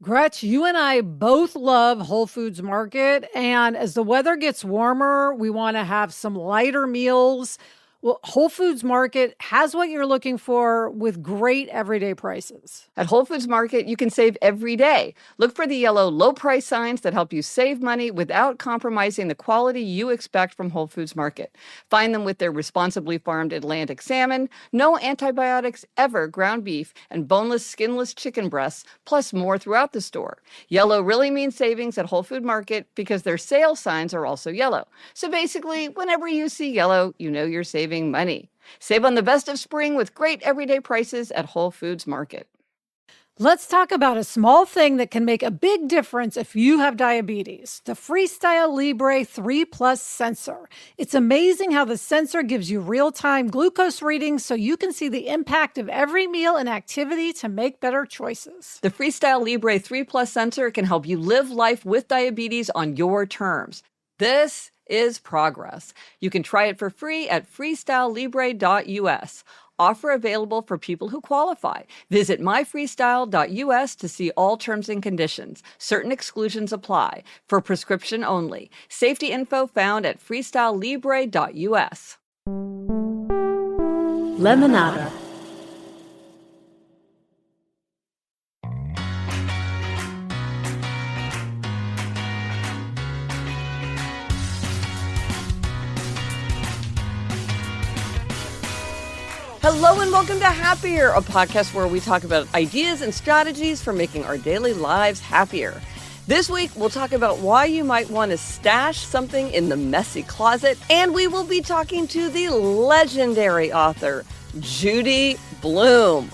Gretch, you and I both love Whole Foods Market. And as the weather gets warmer, we want to have some lighter meals. Well, Whole Foods Market has what you're looking for with great everyday prices. At Whole Foods Market, you can save every day. Look for the yellow low price signs that help you save money without compromising the quality you expect from Whole Foods Market. Find them with their responsibly farmed Atlantic salmon, no antibiotics ever ground beef, and boneless, skinless chicken breasts, plus more throughout the store. Yellow really means savings at Whole Food Market because their sale signs are also yellow. So basically, whenever you see yellow, you know you're saving money. Save on the best of spring with great everyday prices at Whole Foods Market. Let's talk about a small thing that can make a big difference if you have diabetes, the Freestyle Libre 3 Plus sensor. It's amazing how the sensor gives you real-time glucose readings so you can see the impact of every meal and activity to make better choices. The Freestyle Libre 3 Plus sensor can help you live life with diabetes on your terms. This is progress. You can try it for free at freestylelibre.us. Offer available for people who qualify. Visit myfreestyle.us to see all terms and conditions. Certain exclusions apply. For prescription only. Safety info found at freestylelibre.us. Lemonada. Hello and welcome to Happier, a podcast where we talk about ideas and strategies for making our daily lives happier. This week, we'll talk about why you might want to stash something in the messy closet, and we will be talking to the legendary author, Judy Blume.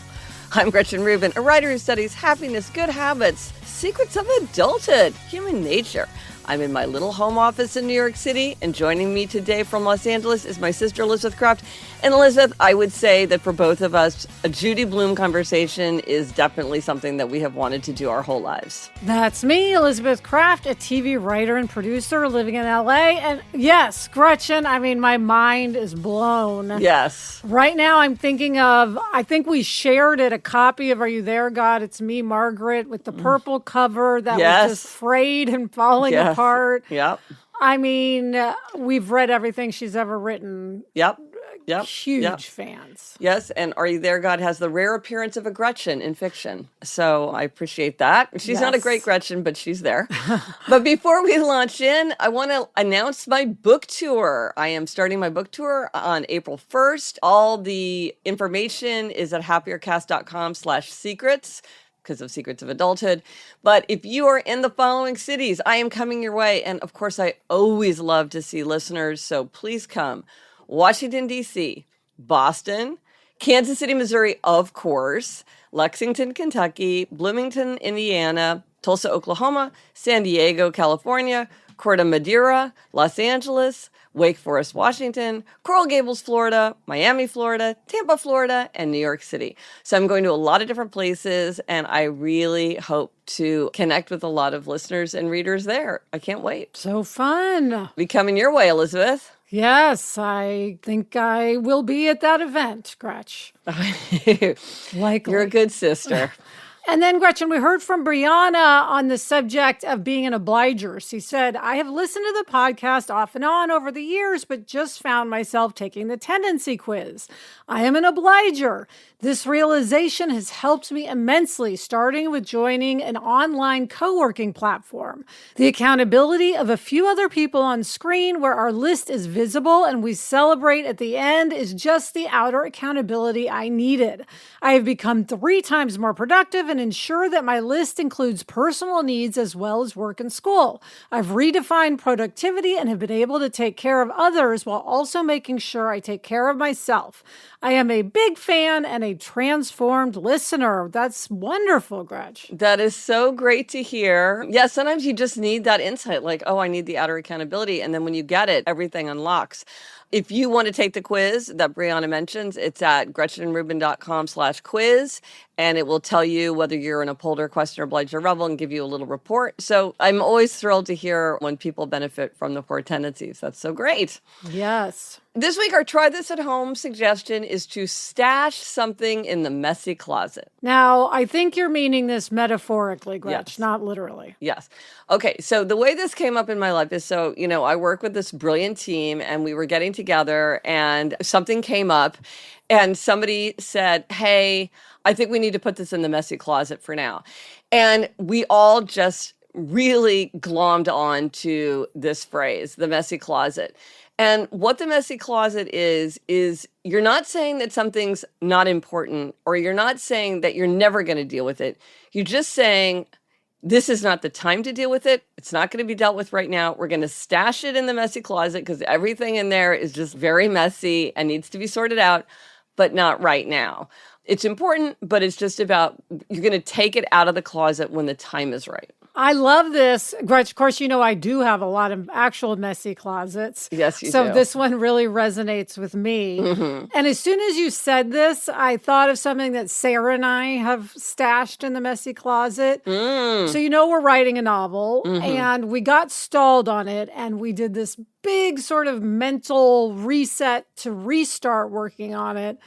I'm Gretchen Rubin, a writer who studies happiness, good habits, secrets of adulthood, human nature. I'm in my little home office in New York City, and joining me today from Los Angeles is my sister, Elizabeth Kraft. And Elizabeth, I would say that for both of us, a Judy Blume conversation is definitely something that we have wanted to do our whole lives. That's me, Elizabeth Kraft, a TV writer and producer living in LA. And yes, Gretchen, my mind is blown. Yes. Right now, I'm thinking of, I think we shared it, a copy of Are You There, God? It's Me, Margaret, with the purple cover that was just frayed and falling apart. Yep. We've read everything she's ever written. Yep. Huge fans. Yes, and Are You There, God has the rare appearance of a Gretchen in fiction. So I appreciate that. She's not a great Gretchen, but she's there. But before we launch in, I want to announce my book tour. I am starting my book tour on April 1st. All the information is at happiercast.com/secrets. Because of Secrets of Adulthood. But if you are in the following cities, I am coming your way. And of course, I always love to see listeners. So please come. Washington, D.C., Boston, Kansas City, Missouri, of course, Lexington, Kentucky, Bloomington, Indiana, Tulsa, Oklahoma, San Diego, California, Corte Madera, Los Angeles, Wake Forest, Washington, Coral Gables, Florida, Miami, Florida, Tampa, Florida, and New York City. So I'm going to a lot of different places, and I really hope to connect with a lot of listeners and readers there. I can't wait. So fun. Be coming your way, Elizabeth. Yes, I think I will be at that event, Gretch. Likely. You're a good sister. And then, Gretchen, we heard from Brianna on the subject of being an obliger. She said, I have listened to the podcast off and on over the years, but just found myself taking the tendency quiz. I am an obliger. This realization has helped me immensely, starting with joining an online co-working platform. The accountability of a few other people on screen where our list is visible and we celebrate at the end is just the outer accountability I needed. I have become 3 times more productive and ensure that my list includes personal needs as well as work and school. I've redefined productivity and have been able to take care of others while also making sure I take care of myself. I am a big fan and a transformed listener. That's wonderful, Gretch. That is so great to hear. Yeah, sometimes you just need that insight, like, oh, I need the outer accountability. And then when you get it, everything unlocks. If you want to take the quiz that Brianna mentions, it's at gretchenrubin.com/quiz, and it will tell you whether you're an upholder, questioner, obliger, rebel, and give you a little report. So I'm always thrilled to hear when people benefit from the 4 tendencies. That's so great. Yes. This week, our try this at home suggestion is to stash something in the messy closet. Now, I think you're meaning this metaphorically, Gretch, Yes. not literally. Yes. Okay. So the way this came up in my life is I work with this brilliant team and we were getting together and something came up and somebody said, hey, I think we need to put this in the messy closet for now. And we all just really glommed on to this phrase, the messy closet. And what the messy closet is you're not saying that something's not important or you're not saying that you're never going to deal with it. You're just saying, this is not the time to deal with it. It's not going to be dealt with right now. We're going to stash it in the messy closet because everything in there is just very messy and needs to be sorted out, but not right now. It's important, but it's just about you're going to take it out of the closet when the time is right. I love this. Gretch, of course, I do have a lot of actual messy closets. Yes, you do. So this one really resonates with me. And as soon as you said this, I thought of something that Sarah and I have stashed in the messy closet. So, we're writing a novel and we got stalled on it and we did this big sort of mental reset to restart working on it.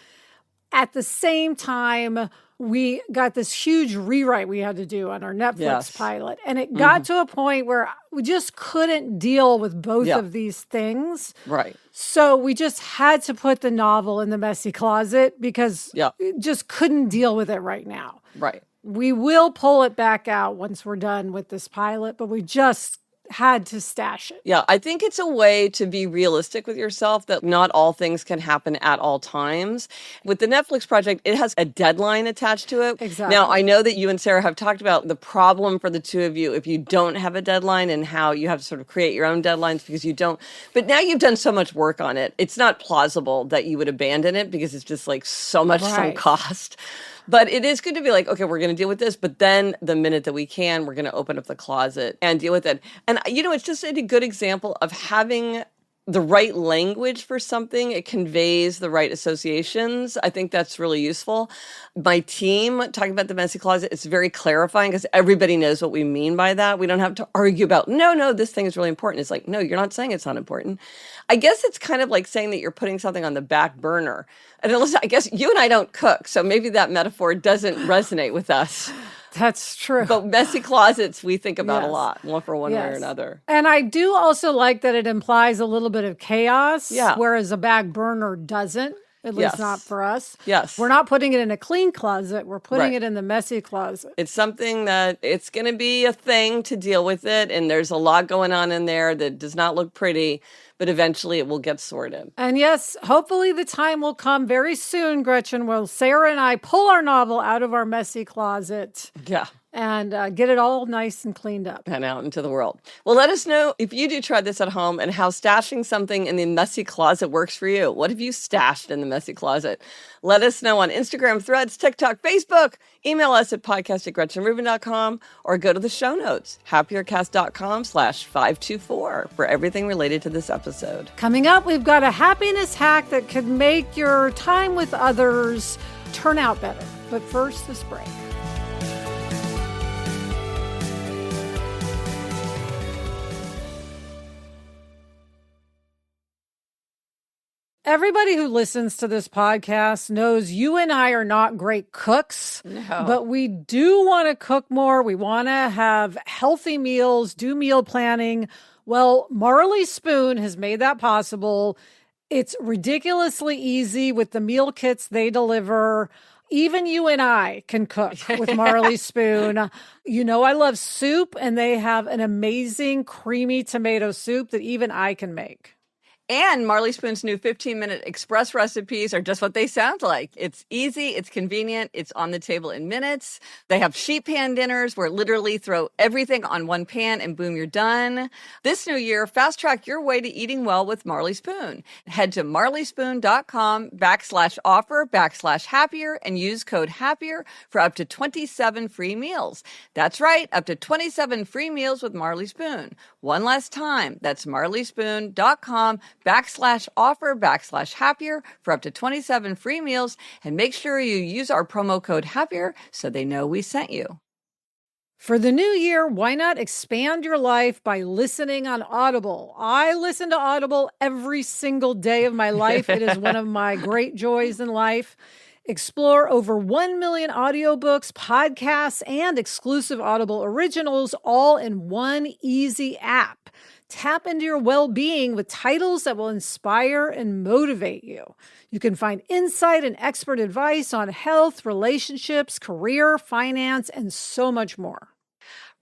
At the same time, we got this huge rewrite we had to do on our Netflix pilot. And it got to a point where we just couldn't deal with both of these things. Right. So we just had to put the novel in the messy closet because it just couldn't deal with it right now. Right. We will pull it back out once we're done with this pilot, but we just had to stash it. Yeah, I think it's a way to be realistic with yourself that not all things can happen at all times. With the Netflix project, it has a deadline attached to it. Exactly. Now, I know that you and Sarah have talked about the problem for the two of you if you don't have a deadline and how you have to sort of create your own deadlines because you don't. But now you've done so much work on it. It's not plausible that you would abandon it because it's just like so much sunk cost. But it is good to be like, okay, we're going to deal with this. But then the minute that we can, we're going to open up the closet and deal with it. And, it's just a good example of having the right language for something. It conveys the right associations. I think that's really useful. My team, talking about the messy closet, it's very clarifying because everybody knows what we mean by that. We don't have to argue about, no, this thing is really important. It's like, no, you're not saying it's not important. I guess it's kind of like saying that you're putting something on the back burner. And I guess you and I don't cook, so maybe that metaphor doesn't resonate with us. That's true. But messy closets, we think about a lot, one for one way or another. And I do also like that it implies a little bit of chaos, whereas a back burner doesn't, at least not for us. Yes. We're not putting it in a clean closet. We're putting it in the messy closet. It's something that it's going to be a thing to deal with it. And there's a lot going on in there that does not look pretty, but eventually it will get sorted. And yes, hopefully the time will come very soon, Gretchen, where Sarah and I pull our novel out of our messy closet. Yeah. And get it all nice and cleaned up. And out into the world. Well, let us know if you do try this at home and how stashing something in the messy closet works for you. What have you stashed in the messy closet? Let us know on Instagram, Threads, TikTok, Facebook. Email us at podcast@GretchenRubin.com or go to the show notes, happiercast.com/524 for everything related to this episode. Coming up, we've got a happiness hack that could make your time with others turn out better. But first, this break. Everybody who listens to this podcast knows you and I are not great cooks, but we do want to cook more. We want to have healthy meals, do meal planning. Well, Marley Spoon has made that possible. It's ridiculously easy with the meal kits they deliver. Even you and I can cook with Marley Spoon. I love soup, and they have an amazing creamy tomato soup that even I can make. And Marley Spoon's new 15-minute express recipes are just what they sound like. It's easy, it's convenient, it's on the table in minutes. They have sheet pan dinners where literally throw everything on one pan and boom, you're done. This new year, fast track your way to eating well with Marley Spoon. Head to marleyspoon.com/offer/happier and use code happier for up to 27 free meals. That's right, up to 27 free meals with Marley Spoon. One last time, that's marleyspoon.com/offer/happier for up to 27 free meals. And make sure you use our promo code happier so they know we sent you. For the new year, why not expand your life by listening on Audible? I listen to Audible every single day of my life. It is one of my great joys in life. Explore over 1 million audiobooks, podcasts, and exclusive Audible originals all in one easy app. Tap into your well-being with titles that will inspire and motivate you. You can find insight and expert advice on health, relationships, career, finance, and so much more.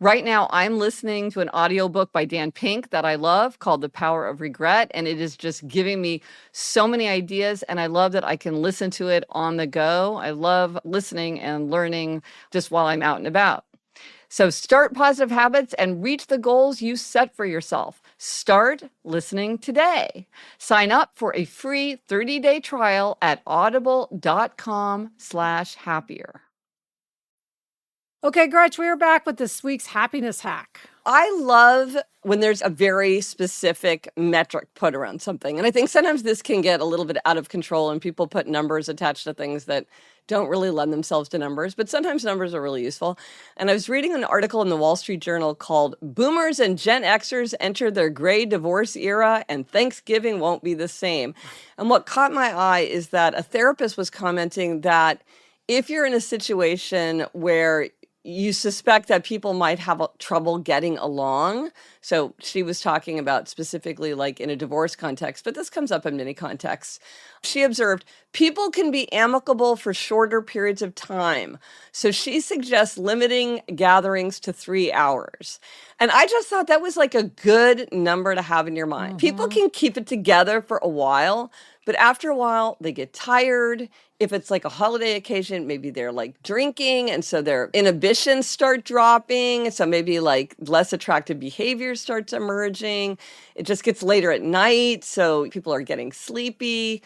Right now, I'm listening to an audiobook by Dan Pink that I love called The Power of Regret, and it is just giving me so many ideas, and I love that I can listen to it on the go. I love listening and learning just while I'm out and about. So start positive habits and reach the goals you set for yourself. Start listening today. Sign up for a free 30-day trial at audible.com/happier. Okay, Gretch, we are back with this week's happiness hack. I love when there's a very specific metric put around something. And I think sometimes this can get a little bit out of control and people put numbers attached to things that don't really lend themselves to numbers, but sometimes numbers are really useful. And I was reading an article in the Wall Street Journal called Boomers and Gen Xers Enter Their Gray Divorce Era and Thanksgiving Won't Be the Same. And what caught my eye is that a therapist was commenting that if you're in a situation where you suspect that people might have trouble getting along. So she was talking about specifically like in a divorce context, but this comes up in many contexts. She observed people can be amicable for shorter periods of time. So she suggests limiting gatherings to 3 hours. And I just thought that was like a good number to have in your mind. Mm-hmm. People can keep it together for a while, but after a while they get tired. If it's like a holiday occasion, maybe they're like drinking, and so their inhibitions start dropping. So maybe like less attractive behaviors starts emerging. It just gets later at night, so people are getting sleepy.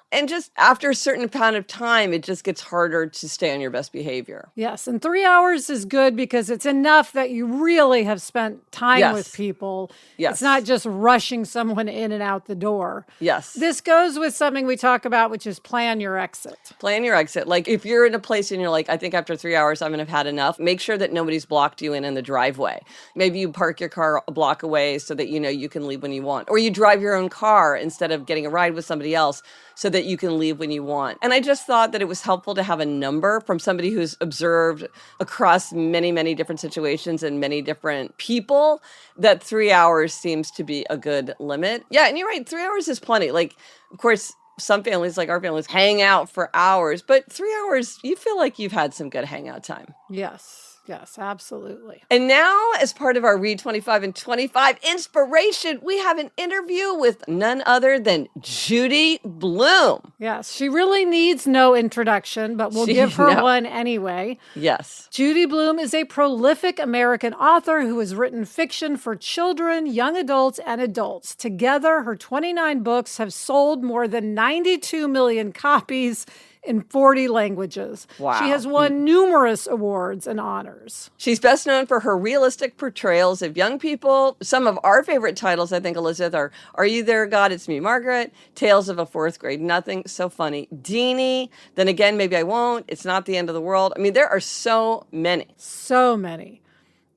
And just after a certain amount of time, it just gets harder to stay on your best behavior. Yes, and 3 hours is good because it's enough that you really have spent time with people. Yes. It's not just rushing someone in and out the door. Yes. This goes with something we talk about, which is plan your exit. Plan your exit. Like if you're in a place and you're like, I think after 3 hours, I'm going to have had enough, make sure that nobody's blocked you in the driveway. Maybe you park your car a block away so that you know you can leave when you want. Or you drive your own car instead of getting a ride with somebody else, so that you can leave when you want. And I just thought that it was helpful to have a number from somebody who's observed across many, many different situations and many different people, that 3 hours seems to be a good limit. Yeah, and you're right, 3 hours is plenty. Like, of course, some families, like our families, hang out for hours, but 3 hours, you feel like you've had some good hangout time. Yes. Yes, absolutely. And now, as part of our Read 25 and 25 inspiration, we have an interview with none other than Judy Blume. Yes, she really needs no introduction, but we'll give her one anyway. Yes. Judy Blume is a prolific American author who has written fiction for children, young adults, and adults. Together, her 29 books have sold more than 92 million copies in 40 languages. Wow. She has won numerous awards and honors. She's best known for her realistic portrayals of young people. Some of our favorite titles, I think, Elizabeth, are You There, God? It's Me, Margaret, Tales of a Fourth Grade Nothing, so funny, Deanie, Then Again, Maybe I Won't, It's Not the End of the World. I mean, there are so many. So many.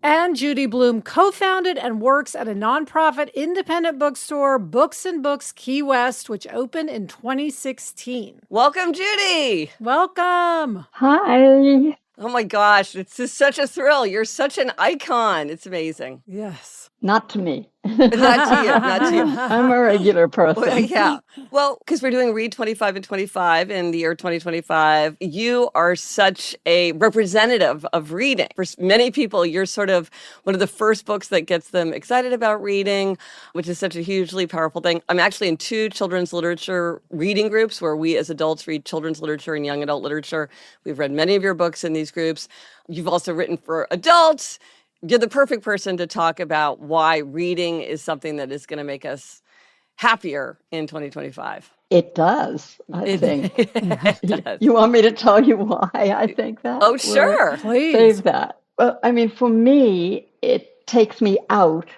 And Judy Blume co-founded and works at a nonprofit independent bookstore, Books and Books Key West, which opened in 2016. Welcome, Judy. Welcome. Hi. Oh my gosh, it's just such a thrill. You're such an icon. It's amazing. Yes. Not to me. Not to you, not to you. I'm a regular person. Well, yeah. Well, because we're doing Read 25 and 25 in the year 2025, you are such a representative of reading. For many people, you're sort of one of the first books that gets them excited about reading, which is such a hugely powerful thing. I'm actually in 2 children's literature reading groups where we as adults read children's literature and young adult literature. We've read many of your books in these groups. You've also written for adults. You're the perfect person to talk about why reading is something that is going to make us happier in 2025. It does, I think. It does. You want me to tell you why I think that? Oh, sure. Please. Save that. Well, I mean, for me, it takes me out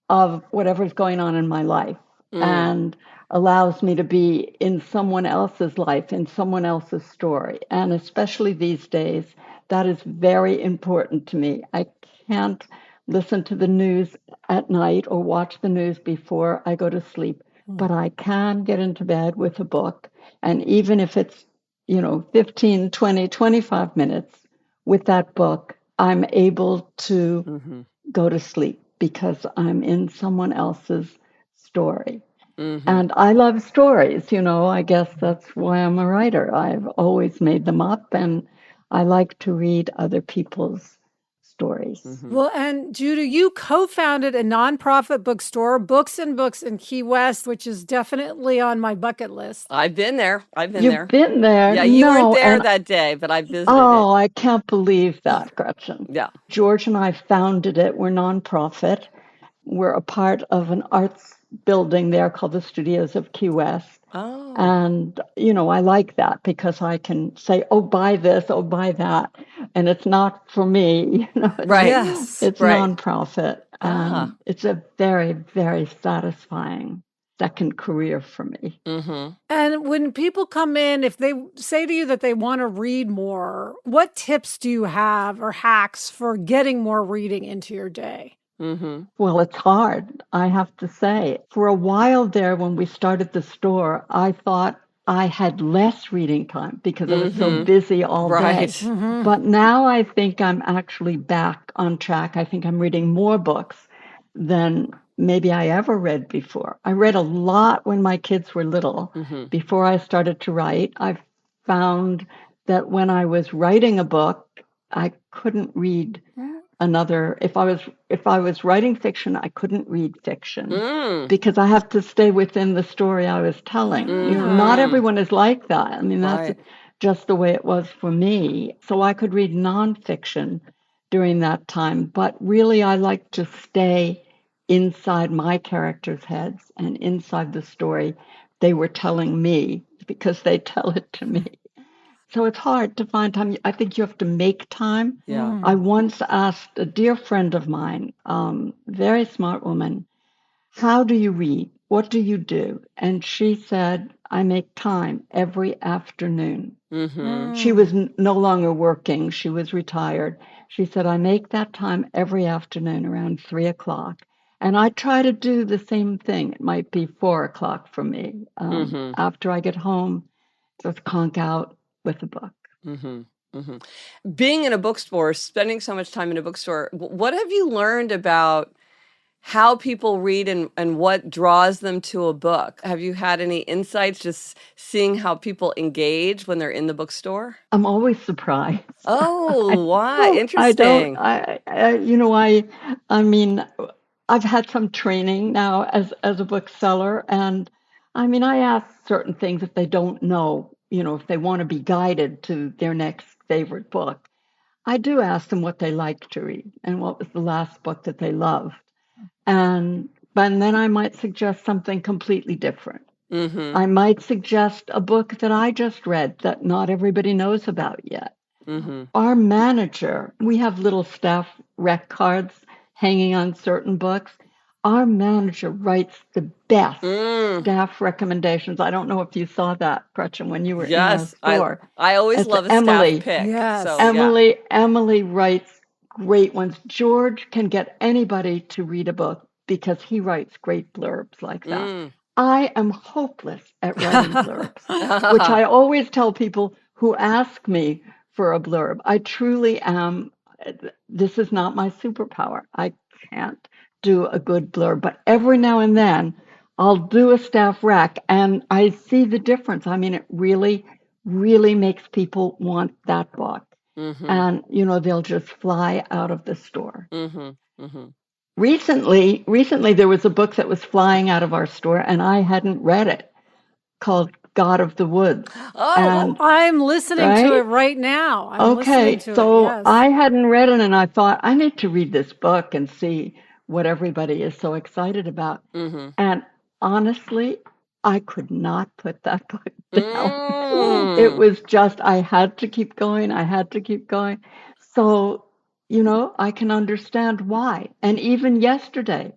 of whatever's going on in my life and allows me to be in someone else's life, in someone else's story. And especially these days, That is very important to me. I can't listen to the news at night or watch the news before I go to sleep, but I can get into bed with a book. And even if it's, 15, 20, 25 minutes with that book, I'm able to go to sleep because I'm in someone else's story. And I love stories, I guess that's why I'm a writer. I've always made them up, and I like to read other people's stories. Well, and Judy, you co-founded a nonprofit bookstore, Books and Books in Key West, which is definitely on my bucket list. I've been there. You've been there? Yeah, you weren't No, there and that day, but I visited oh, I can't believe that, Gretchen. Yeah. George and I founded it. We're nonprofit. We're a part of an arts building there called the Studios of Key West. Oh. And, I like that because I can say, oh, buy this, oh, buy that. And it's not for me. Right. Yes. It's right. nonprofit. And it's a very, very satisfying second career for me. And when people come in, if they say to you that they want to read more, what tips do you have or hacks for getting more reading into your day? Well, it's hard, I have to say. For a while there, when we started the store, I thought I had less reading time because I was so busy all day. But now I think I'm actually back on track. I think I'm reading more books than maybe I ever read before. I read a lot when my kids were little. Before I started to write, I found that when I was writing a book, I couldn't read another. If I was writing fiction, I couldn't read fiction because I have to stay within the story I was telling. Not everyone is like that. I mean, that's just the way it was for me. So I could read nonfiction during that time, but really I like to stay inside my characters' heads and inside the story they were telling me because they tell it to me. So it's hard to find time. I think you have to make time. Yeah. I once asked a dear friend of mine, very smart woman, how do you read? What do you do? And she said, I make time every afternoon. She was no longer working. She was retired. She said, I make that time every afternoon around 3:00. And I try to do the same thing. It might be 4:00 for me. After I get home, just conk out with a book. Being in a bookstore, spending so much time in a bookstore, what have you learned about how people read and what draws them to a book? Have you had any insights just seeing how people engage when they're in the bookstore? I'm always surprised. Oh, why? Interesting. I mean, I've had some training now as a bookseller, and I mean, I ask certain things if they don't know, if they want to be guided to their next favorite book. I do ask them what they like to read and what was the last book that they loved. And then I might suggest something completely different. I might suggest a book that I just read that not everybody knows about yet. Our manager, we have little staff rec cards hanging on certain books. Our manager writes the best staff recommendations. I don't know if you saw that, Gretchen, when you were in our store. I always love a Emily. staff pick. Yes. So, Emily writes great ones. George can get anybody to read a book because he writes great blurbs like that. I am hopeless at writing blurbs, which I always tell people who ask me for a blurb. I truly am. This is not my superpower. I can't do a good blurb, but every now and then I'll do a staff rec and I see the difference. I mean, it really, really makes people want that book. And, they'll just fly out of the store. Recently, there was a book that was flying out of our store and I hadn't read it, called God of the Woods. Oh, I'm listening to it right now. I hadn't read it and I thought, I need to read this book and see what everybody is so excited about. And honestly, I could not put that book down. It was just, I had to keep going. So, I can understand why. And even yesterday,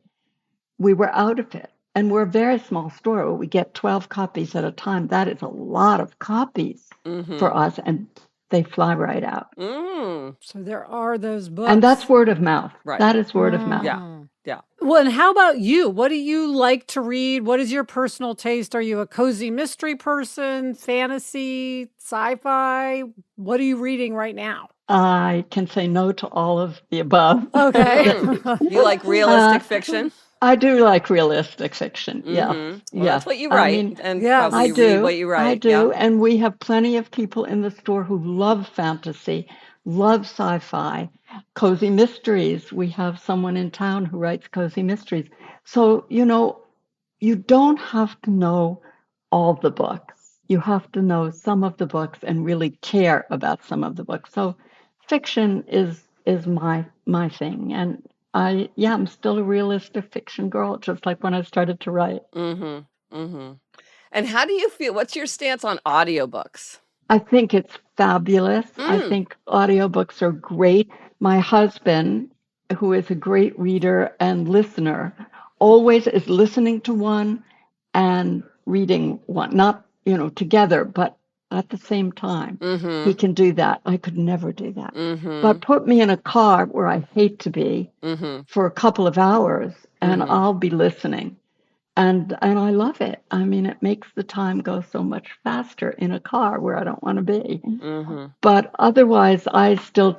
we were out of it. And we're a very small store. We get 12 copies at a time. That is a lot of copies for us. And they fly right out. So there are those books. And that's word of mouth. Right. That is word of mouth. Yeah. Well, and how about you? What do you like to read? What is your personal taste? Are you a cozy mystery person, fantasy, sci-fi? What are you reading right now? I can say no to all of the above. Okay. You like realistic fiction? I do like realistic fiction. Yeah. Well, that's what you write. I mean, and yes. probably I do. read what you write. I do. And we have plenty of people in the store who love fantasy, love sci-fi, cozy mysteries. We have someone in town who writes cozy mysteries. So, you don't have to know all the books. You have to know some of the books and really care about some of the books. So fiction is my thing. And I'm still a realistic fiction girl, just like when I started to write. And how do you feel? What's your stance on audiobooks? I think it's fabulous. I think audiobooks are great. My husband, who is a great reader and listener, always is listening to one and reading one, not, together, but at the same time. He can do that. I could never do that. But put me in a car where I hate to be for a couple of hours and I'll be listening. And I love it. I mean, it makes the time go so much faster in a car where I don't want to be. But otherwise, I still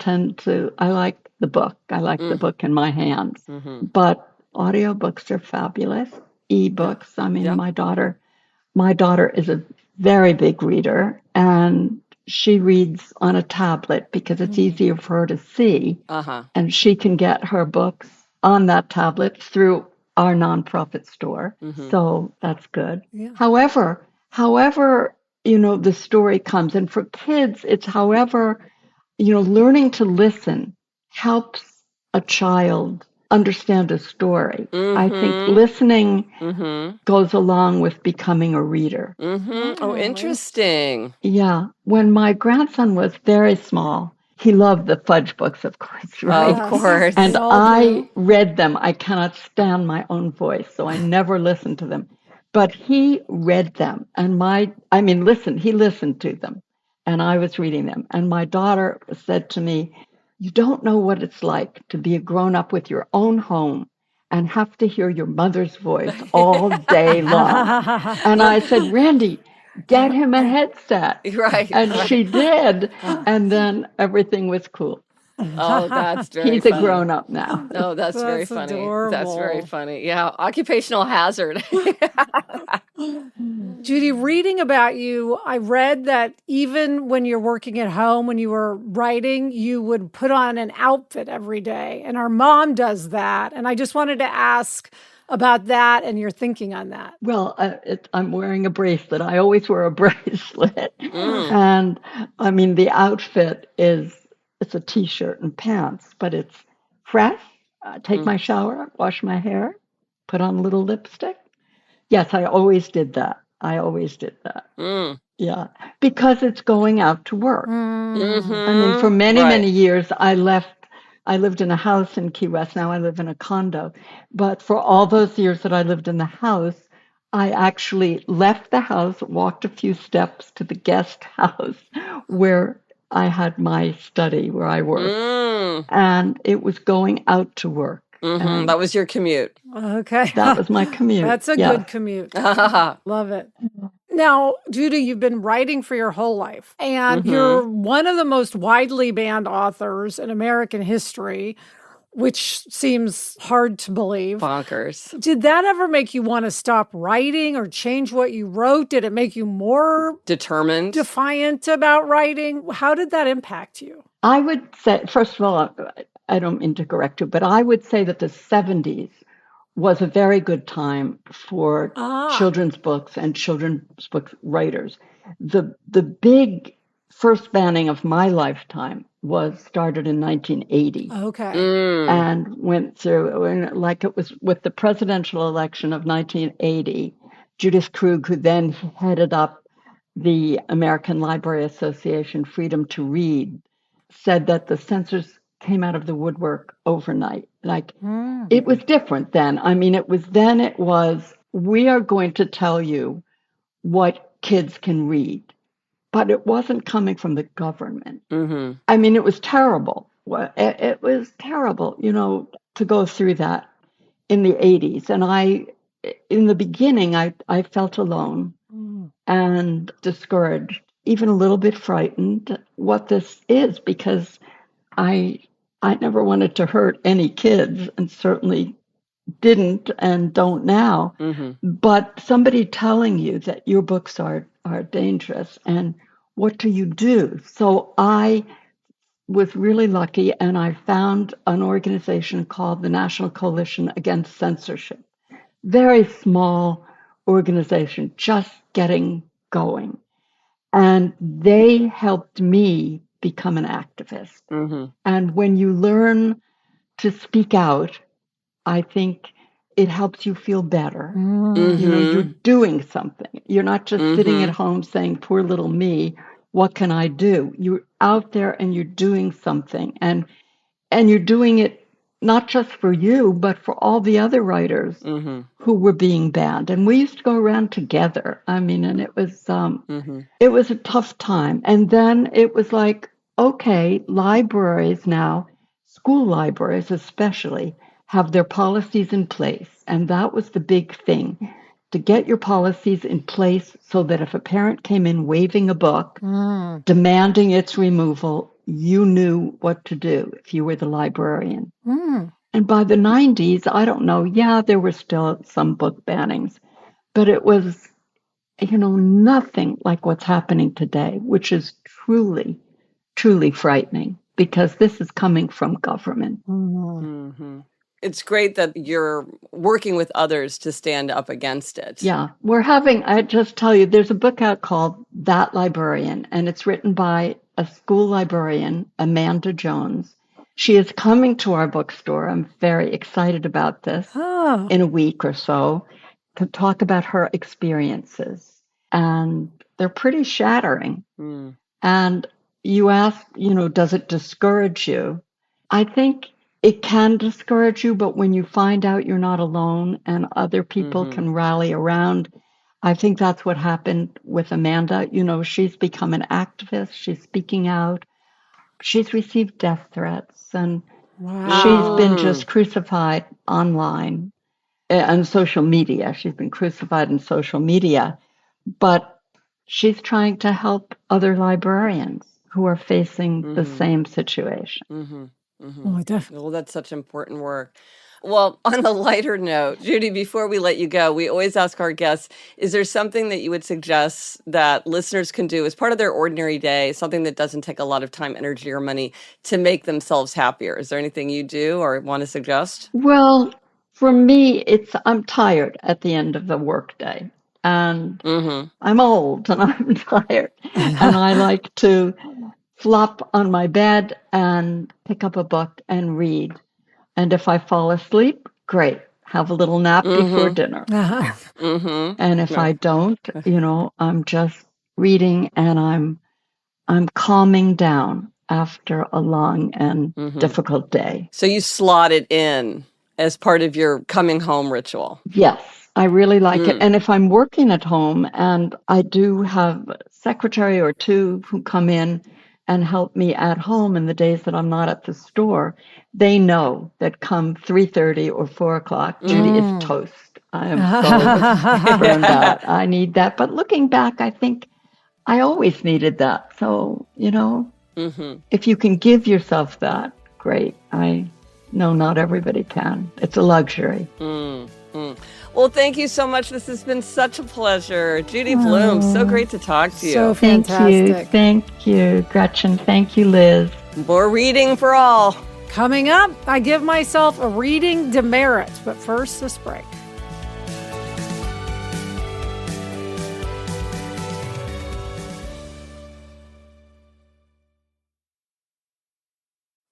I like the book. I like the book in my hands. But audiobooks are fabulous. Ebooks. I mean, my daughter is a very big reader, and she reads on a tablet because it's easier for her to see. And she can get her books on that tablet through our nonprofit store. So that's good. However, the story comes, and for kids, it's learning to listen helps a child understand a story. I think listening goes along with becoming a reader. Oh, interesting. Yeah. When my grandson was very small, he loved the Fudge books, of course, right? Of course. And I read them. I cannot stand my own voice, so I never listened to them. But he read them, and he listened to them, and I was reading them. And my daughter said to me, "You don't know what it's like to be a grown-up with your own home and have to hear your mother's voice all day long." And I said, "Randy, get him a headset." Right. And she did. And then everything was cool. Oh, that's very He's funny. a grown-up now. Oh, that's very funny. Adorable. That's very funny. Yeah, occupational hazard. Judy, reading about you, I read that even when you're working at home, when you were writing, you would put on an outfit every day. And our mom does that. And I just wanted to ask about that and your thinking on that. Well, I'm wearing a bracelet. I always wear a bracelet. And I mean, the outfit it's a t-shirt and pants, but it's fresh. Take my shower, wash my hair, put on a little lipstick. Yes, I always did that. Yeah, because it's going out to work. I mean, for many years, I lived in a house in Key West. Now I live in a condo. But for all those years that I lived in the house, I actually left the house, walked a few steps to the guest house where I had my study, where I worked. And it was going out to work. That was your commute. Okay. That was my commute. That's a good commute. Love it. Now, Judy, you've been writing for your whole life, and you're one of the most widely banned authors in American history, which seems hard to believe. Bonkers. Did that ever make you want to stop writing or change what you wrote? Did it make you more determined, defiant about writing? How did that impact you? I would say, first of all, I don't mean to correct you, but I would say that the 70s was a very good time for children's books and children's book writers. The big first banning of my lifetime was started in 1980. Okay. And went through, like it was with the presidential election of 1980, Judith Krug, who then headed up the American Library Association Freedom to Read, said that the censors came out of the woodwork overnight. Like it was different then. I mean, it was, we are going to tell you what kids can read, but it wasn't coming from the government. Mm-hmm. I mean, it was terrible. It was terrible, to go through that in the 80s. And in the beginning, I felt alone and discouraged, even a little bit frightened what this is, because I never wanted to hurt any kids, and certainly didn't and don't now. Mm-hmm. But somebody telling you that your books are dangerous, and what do you do? So I was really lucky, and I found an organization called the National Coalition Against Censorship. Very small organization, just getting going. And they helped me become an activist. Mm-hmm. And when you learn to speak out, I think it helps you feel better. Mm-hmm. You're doing something. You're not just sitting at home saying, poor little me, what can I do? You're out there and you're doing something. And you're doing it not just for you, but for all the other writers who were being banned. And we used to go around together. I mean, and it was a tough time. And then it was like, okay, libraries now, school libraries especially, have their policies in place. And that was the big thing, to get your policies in place so that if a parent came in waving a book, demanding its removal, you knew what to do if you were the librarian. And by the 90s, I don't know, there were still some book bannings, but it was, nothing like what's happening today, which is truly, truly frightening, because this is coming from government. It's great that you're working with others to stand up against it. Yeah, I just tell you, there's a book out called That Librarian, and it's written by a school librarian, Amanda Jones. She is coming to our bookstore. I'm very excited about this in a week or so, to talk about her experiences. And they're pretty shattering. And you ask, does it discourage you? I think it can discourage you, but when you find out you're not alone and other people can rally around, I think that's what happened with Amanda. She's become an activist. She's speaking out. She's received death threats, and she's been just crucified online and social media. She's been crucified in social media, but she's trying to help other librarians who are facing the same situation. Oh, definitely. Well, that's such important work. Well, on a lighter note, Judy, before we let you go, we always ask our guests, is there something that you would suggest that listeners can do as part of their ordinary day, something that doesn't take a lot of time, energy, or money, to make themselves happier? Is there anything you do or want to suggest? Well, for me, I'm tired at the end of the workday, and I'm old and I'm tired, and I like to flop on my bed and pick up a book and read. And if I fall asleep, great. Have a little nap before dinner. And if I don't, I'm just reading, and I'm calming down after a long and difficult day. So you slot it in as part of your coming home ritual. Yes, I really like it. And if I'm working at home, and I do have a secretary or two who come in and help me at home in the days that I'm not at the store, they know that come 3:30 or 4 o'clock, Judy is toast. I am so burned out. I need that. But looking back, I think I always needed that. So, if you can give yourself that, great. I know not everybody can. It's a luxury. Well, thank you so much. This has been such a pleasure. Judy Blume, so great to talk to you. So fantastic. Thank you, Gretchen. Thank you, Liz. More reading for all. Coming up, I give myself a reading demerit, but first, this break.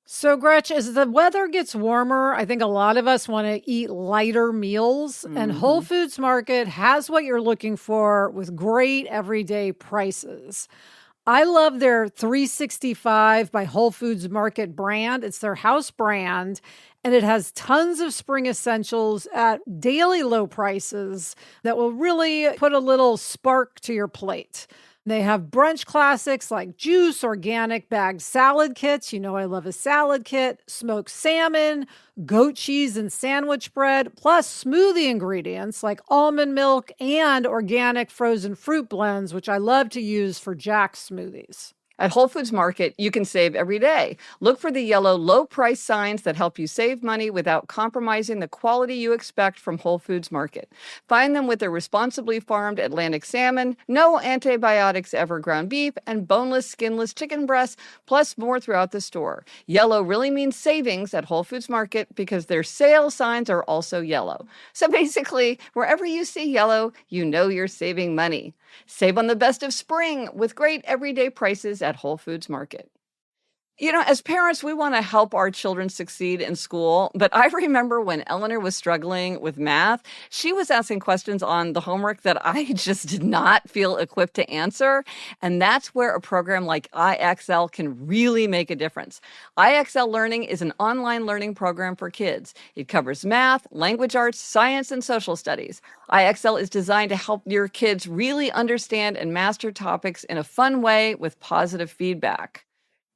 So, Gretch, as the weather gets warmer, I think a lot of us want to eat lighter meals, and Whole Foods Market has what you're looking for with great everyday prices. I love their 365 by Whole Foods Market brand. It's their house brand, and it has tons of spring essentials at daily low prices that will really put a little spark to your plate. They have brunch classics like juice, organic bagged salad kits. You know, I love a salad kit, smoked salmon, goat cheese and sandwich bread, plus smoothie ingredients like almond milk and organic frozen fruit blends, which I love to use for Jack's smoothies. At Whole Foods Market, you can save every day. Look for the yellow low price signs that help you save money without compromising the quality you expect from Whole Foods Market. Find them with their responsibly farmed Atlantic salmon, no antibiotics ever ground beef, and boneless, skinless chicken breasts, plus more throughout the store. Yellow really means savings at Whole Foods Market because their sale signs are also yellow. So basically, wherever you see yellow, you know you're saving money. Save on the best of spring with great everyday prices at Whole Foods Market. You know, as parents, we want to help our children succeed in school. But I remember when Eleanor was struggling with math, she was asking questions on the homework that I just did not feel equipped to answer. And that's where a program like IXL can really make a difference. IXL Learning is an online learning program for kids. It covers math, language arts, science, and social studies. IXL is designed to help your kids really understand and master topics in a fun way with positive feedback.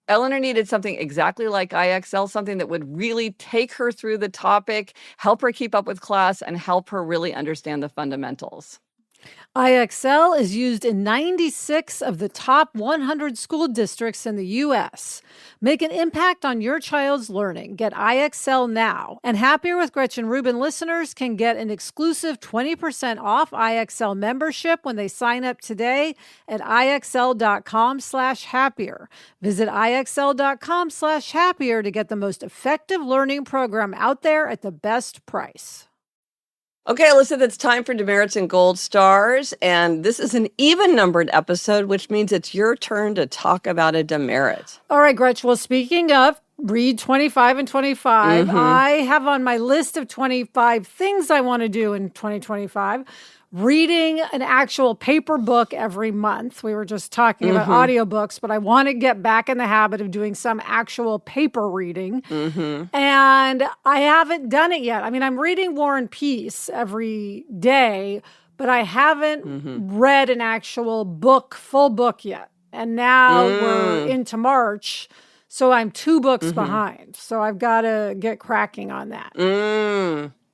Eleanor needed something exactly like IXL, something that would really take her through the topic, help her keep up with class, and help her really understand the fundamentals. IXL is used in 96 of the top 100 school districts in the U.S. Make an impact on your child's learning. Get IXL now. And Happier with Gretchen Rubin listeners can get an exclusive 20% off IXL membership when they sign up today at IXL.com/happier. Visit IXL.com/happier to get the most effective learning program out there at the best price. Okay, Alyssa, it's time for demerits and gold stars. And this is an even-numbered episode, which means it's your turn to talk about a demerit. All right, Gretchen. Well, speaking of, read 25 and 25. I have on my list of 25 things I want to do in 2025. Reading an actual paper book every month. We were just talking about audiobooks, but I want to get back in the habit of doing some actual paper reading. And I haven't done it yet. I mean, I'm reading War and Peace every day, but I haven't read an actual book, full book yet. And now we're into March, so I'm 2 books behind. So I've got to get cracking on that.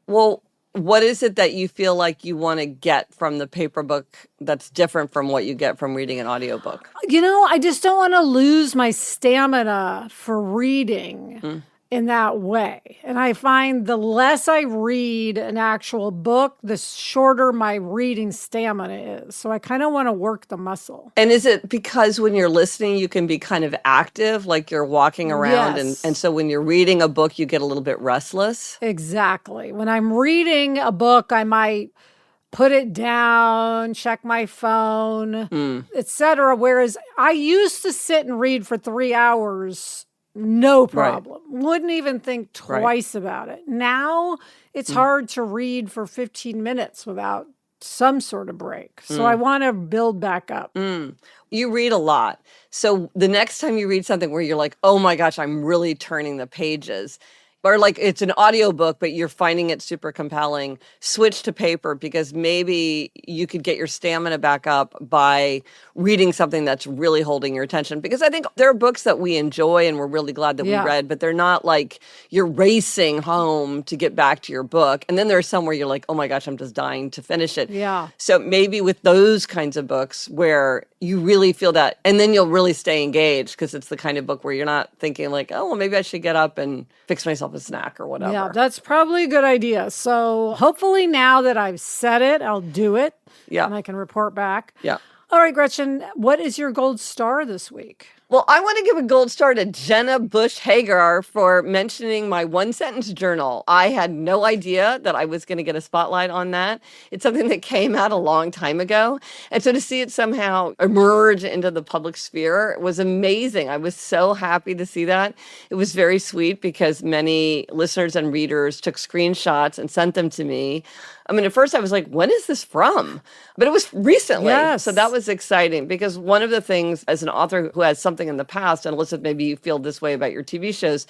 Well, what is it that you feel like you want to get from the paper book that's different from what you get from reading an audiobook? You know, I just don't want to lose my stamina for reading in that way. And I find the less I read an actual book, the shorter my reading stamina is. So I kind of want to work the muscle. And is it because when you're listening, you can be kind of active, like you're walking around? Yes. And so when you're reading a book, you get a little bit restless? Exactly. When I'm reading a book, I might put it down, check my phone, etc. Whereas I used to sit and read for 3 hours, no problem. Wouldn't even think twice about it. Now it's hard to read for 15 minutes without some sort of break. So I want to build back up. You read a lot. So the next time you read something where you're like, oh my gosh, I'm really turning the pages, or like it's an audiobook, but you're finding it super compelling, switch to paper because maybe you could get your stamina back up by reading something that's really holding your attention. Because I think there are books that we enjoy and we're really glad that we read, but they're not like you're racing home to get back to your book. And then there's some where you're like, oh my gosh, I'm just dying to finish it. Yeah. So maybe with those kinds of books where you really feel that, and then you'll really stay engaged because it's the kind of book where you're not thinking like, oh, well, maybe I should get up and fix myself a snack or whatever. Yeah, that's probably a good idea. So hopefully now that I've said it, I'll do it. Yeah. And I can report back. Yeah. All right, Gretchen, what is your gold star this week? Well, I want to give a gold star to Jenna Bush Hagar for mentioning my one-sentence journal. I had no idea that I was going to get a spotlight on that. It's something that came out a long time ago. And so to see it somehow emerge into the public sphere was amazing. I was so happy to see that. It was very sweet because many listeners and readers took screenshots and sent them to me. I mean, at first I was like, when is this from? But it was recently. Yes. So that was exciting because one of the things as an author who has something in the past, and Alyssa, maybe you feel this way about your TV shows,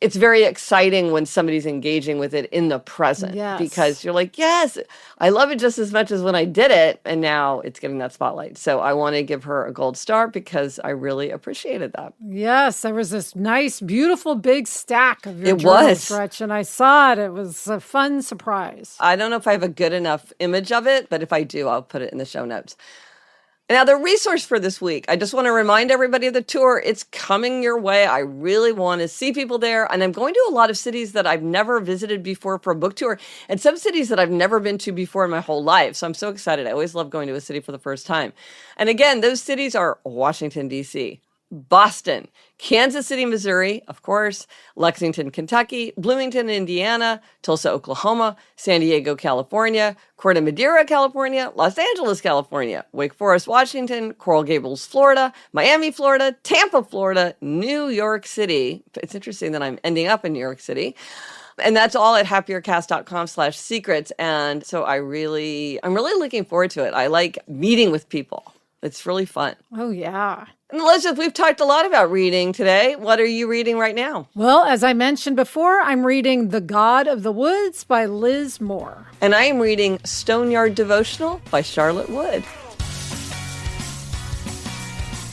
it's very exciting when somebody's engaging with it in the present. Yes. Because you're like, yes, I love it just as much as when I did it, and now it's getting that spotlight. So I want to give her a gold star because I really appreciated that. Yes, there was this nice, beautiful, big stack of your journal, Stretch, and I saw it. It was a fun surprise. I don't know if I have a good enough image of it, but if I do, I'll put it in the show notes. Now, the resource for this week, I just want to remind everybody of the tour. It's coming your way. I really want to see people there. And I'm going to a lot of cities that I've never visited before for a book tour, and some cities that I've never been to before in my whole life. So I'm so excited. I always love going to a city for the first time. And again, those cities are Washington, D.C., Boston, Kansas City, Missouri, of course, Lexington, Kentucky, Bloomington, Indiana, Tulsa, Oklahoma, San Diego, California, Corte Madera, California, Los Angeles, California, Wake Forest, Washington, Coral Gables, Florida, Miami, Florida, Tampa, Florida, New York City. It's interesting that I'm ending up in New York City. And that's all at happiercast.com/secrets. And so I'm really looking forward to it. I like meeting with people. It's really fun. Oh, yeah. And Elizabeth, we've talked a lot about reading today. What are you reading right now? Well, as I mentioned before, I'm reading The God of the Woods by Liz Moore. And I am reading Stoneyard Devotional by Charlotte Wood.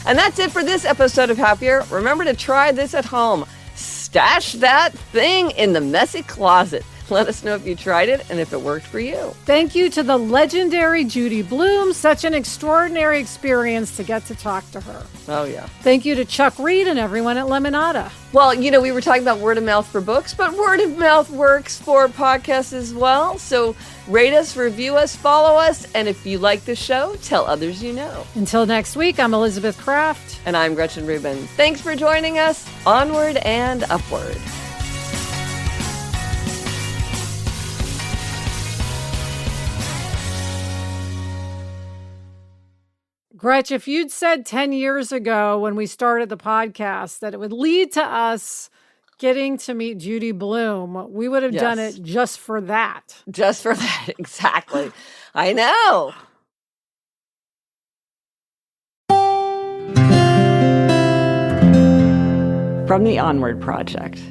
And that's it for this episode of Happier. Remember to try this at home. Stash that thing in the messy closet. Let us know if you tried it and if it worked for you. Thank you to the legendary Judy Blume. Such an extraordinary experience to get to talk to her. Oh, yeah. Thank you to Chuck Reed and everyone at Lemonada. Well, we were talking about word of mouth for books, but word of mouth works for podcasts as well. So rate us, review us, follow us, and if you like the show, tell others you know. Until next week, I'm Elizabeth Kraft. And I'm Gretchen Rubin. Thanks for joining us. Onward and upward. Gretch, if you'd said 10 years ago when we started the podcast that it would lead to us getting to meet Judy Blume, we would have done it just for that. Just for that, exactly. I know. From the Onward Project.